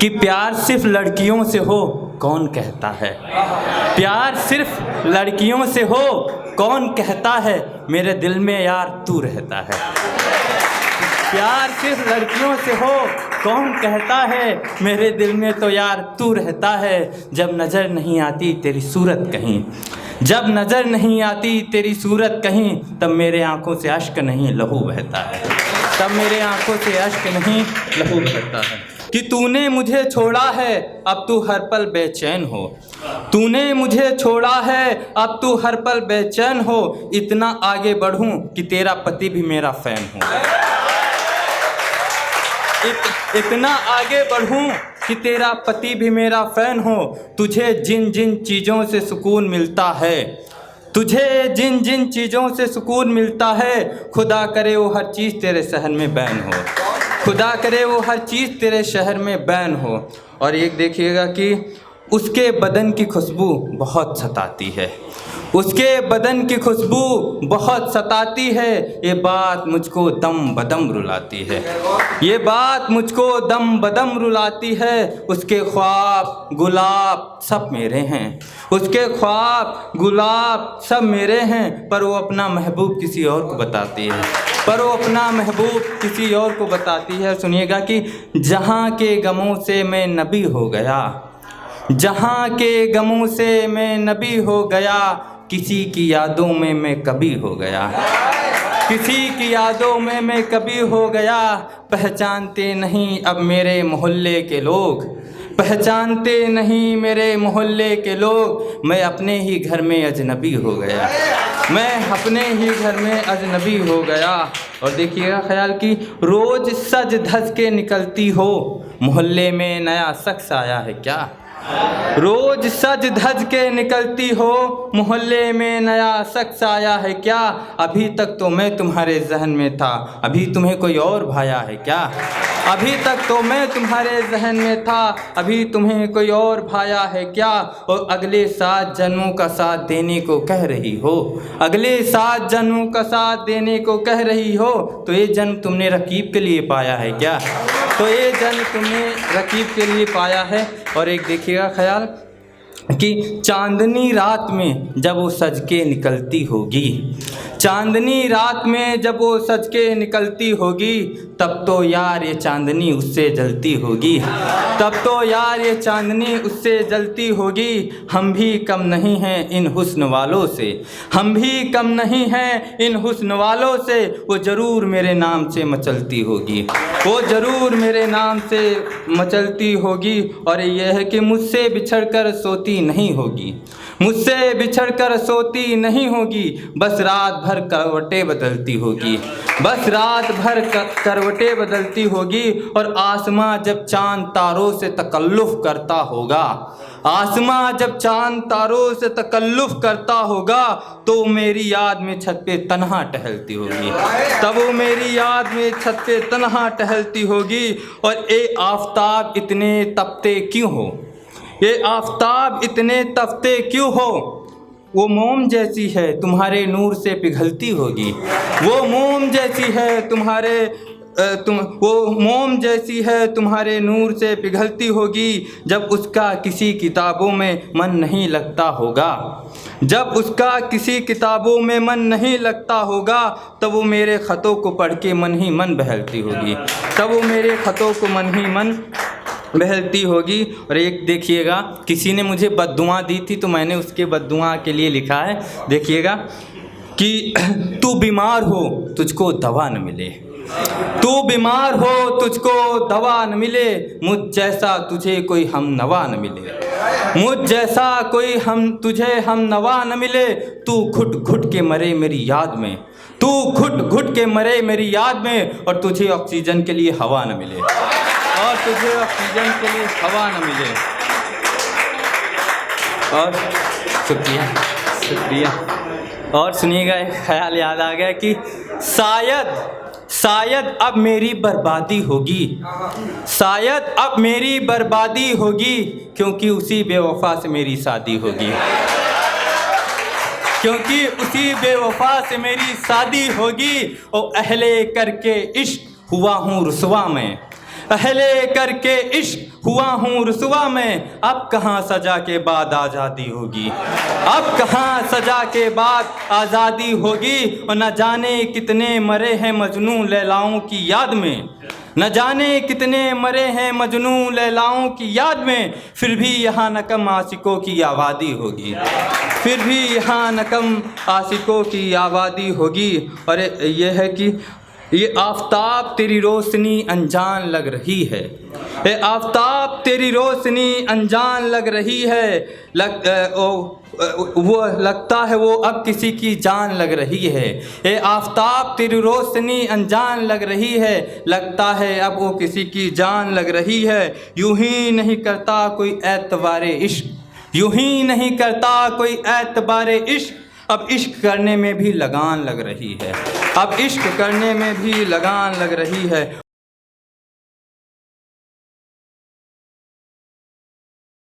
कि प्यार सिर्फ लड़कियों से हो कौन कहता है, प्यार सिर्फ लड़कियों से हो कौन कहता है, मेरे दिल में यार तू रहता है। प्यार सिर्फ लड़कियों से हो कौन कहता है, मेरे दिल में तो यार तू रहता है। जब नज़र नहीं आती तेरी सूरत कहीं, जब नज़र नहीं आती तेरी सूरत कहीं, तब मेरे आँखों से अश्क नहीं लहू बहता है, तब मेरे आँखों से अश्क नहीं लहू बहता है। कि तूने मुझे छोड़ा है अब तू हर पल बेचैन हो, तूने मुझे छोड़ा है अब तू हर पल बेचैन हो, इतना आगे बढ़ूं कि तेरा पति भी मेरा फ़ैन हो, इतना आगे बढ़ूं कि तेरा पति भी मेरा फ़ैन हो। तुझे जिन जिन चीज़ों से सुकून मिलता है, तुझे जिन जिन चीज़ों से सुकून मिलता है, खुदा करे वो हर चीज़ तेरे शहर में बैन हो, खुदा करे वो हर चीज़ तेरे शहर में बैन हो। और एक देखिएगा कि उसके बदन की खुशबू बहुत सताती है, उसके बदन की खुशबू बहुत सताती है, ये बात मुझको दम बदम रुलाती है, ये बात मुझको दम बदम रुलाती है। उसके ख्वाब गुलाब सब मेरे हैं, उसके ख्वाब गुलाब सब मेरे हैं, पर वो अपना महबूब किसी और को बताती है, पर वो अपना महबूब किसी और को बताती है। सुनिएगा कि जहाँ के गमों से मैं नबी हो गया, जहाँ के गमों से मैं नबी हो गया, किसी की यादों में मैं कभी हो गया, किसी की यादों में मैं कभी हो गया। पहचानते नहीं अब मेरे मोहल्ले के लोग, पहचानते नहीं मेरे मोहल्ले के लोग, मैं अपने ही घर में अजनबी हो गया, मैं अपने ही घर में अजनबी हो गया। और देखिएगा ख्याल कि रोज़ सज धज के निकलती हो, मोहल्ले में नया शख्स आया है क्या, रोज सज धज के निकलती हो, मोहल्ले में नया शख्स आया है क्या। अभी तक तो मैं तुम्हारे जहन में था, अभी तुम्हें कोई और भाया है क्या, अभी तक तो मैं तुम्हारे जहन में था, अभी तुम्हें कोई और भाया है क्या। और अगले 7 जन्मों का साथ देने को कह रही हो, अगले 7 जन्मों का साथ देने को कह रही हो, तो ये जन्म तुमने रकीब के लिए पाया है क्या, तो ये जन्म तुमने रकीब के लिए पाया है। और एक देखिएगा ख्याल कि चांदनी रात में जब वो सज के निकलती होगी, चांदनी रात में जब वो सज के निकलती होगी, तब तो यार ये चांदनी उससे जलती होगी, तब तो यार ये चांदनी उससे जलती होगी। हम भी कम नहीं हैं इन हुस्न वालों से, हम भी कम नहीं हैं इन हुस्न वालों से, वो ज़रूर मेरे नाम से मचलती होगी, वो ज़रूर मेरे नाम से मचलती होगी। और यह है कि मुझसे बिछड़कर सोती नहीं होगी, मुझसे बिछड़कर सोती नहीं होगी, बस रात भर करवटें बदलती होगी, बस रात भर करवटें बदलती होगी। और आसमां जब चांद तारों से तकल्लुफ़ करता होगा, आसमां जब चांद तारों से तकल्लुफ़ करता होगा, तो मेरी याद में छत पे तन्हा टहलती होगी, तब वो मेरी याद में छत पे तन्हा टहलती होगी। और ए आफ़ताब इतने तपते क्यों हो, ये आफ़ताब इतने तपते क्यों हो, वो मोम जैसी है तुम्हारे नूर से पिघलती होगी, वो मोम जैसी है तुम्हारे वो मोम जैसी है तुम्हारे नूर से पिघलती होगी। जब उसका किसी किताबों में मन नहीं लगता होगा, जब उसका किसी किताबों में मन नहीं लगता होगा, तब वो मेरे ख़तों को पढ़ के मन ही मन बहलती होगी, तब वो मेरे ख़तों को मन ही मन बहलती होगी। और एक देखिएगा किसी ने मुझे बद्दुआ दी थी, तो मैंने उसके बद्दुआ के लिए लिखा है, देखिएगा कि तू बीमार हो तुझको दवा न मिले, तू बीमार हो तुझको दवा न मिले, मुझ जैसा तुझे कोई हम नवा न मिले, मुझ जैसा कोई तुझे हम नवा न मिले। तू घुट घुट के मरे मेरी याद में, तू घुट घुट के मरे मेरी याद में, और तुझे ऑक्सीजन के लिए हवा न मिले, और तुझे ऑक्सीजन के लिए हवा न मिले। और शुक्रिया शुक्रिया। और सुनिएगा एक ख्याल याद आ गया कि शायद अब मेरी बर्बादी होगी, शायद अब मेरी बर्बादी होगी, क्योंकि उसी बेवफा से मेरी शादी होगी, क्योंकि उसी बेवफा से मेरी शादी होगी। और अहले करके इश्क हुआ हूँ रुसवा में, अहले करके इश्क हुआ हूँ रुसवा में, अब कहाँ सजा के बाद आज़ादी होगी, अब कहाँ सजा के बाद आज़ादी होगी। और न जाने कितने मरे हैं मजनू लैलाओं की याद में, न जाने कितने मरे हैं मजनू लैलाओं की याद में, फिर भी यहाँ नकम आशिकों की आबादी होगी, फिर भी यहाँ नकम आशिकों की आबादी होगी। और ये है कि ये आफ़ताब तेरी रोशनी अनजान लग रही है, ये आफ़ताब तेरी रोशनी अनजान लग रही है, वो लगता है वो अब किसी की जान लग रही है। ये आफ़ताब तेरी रोशनी अनजान लग रही है, लगता है अब वो किसी की जान लग रही है। यूं ही नहीं करता कोई एतबारे इश्क, यूं ही नहीं करता कोई एतबारे इश्क, अब इश्क करने में भी लगान लग रही है, अब इश्क करने में भी लगान लग रही है।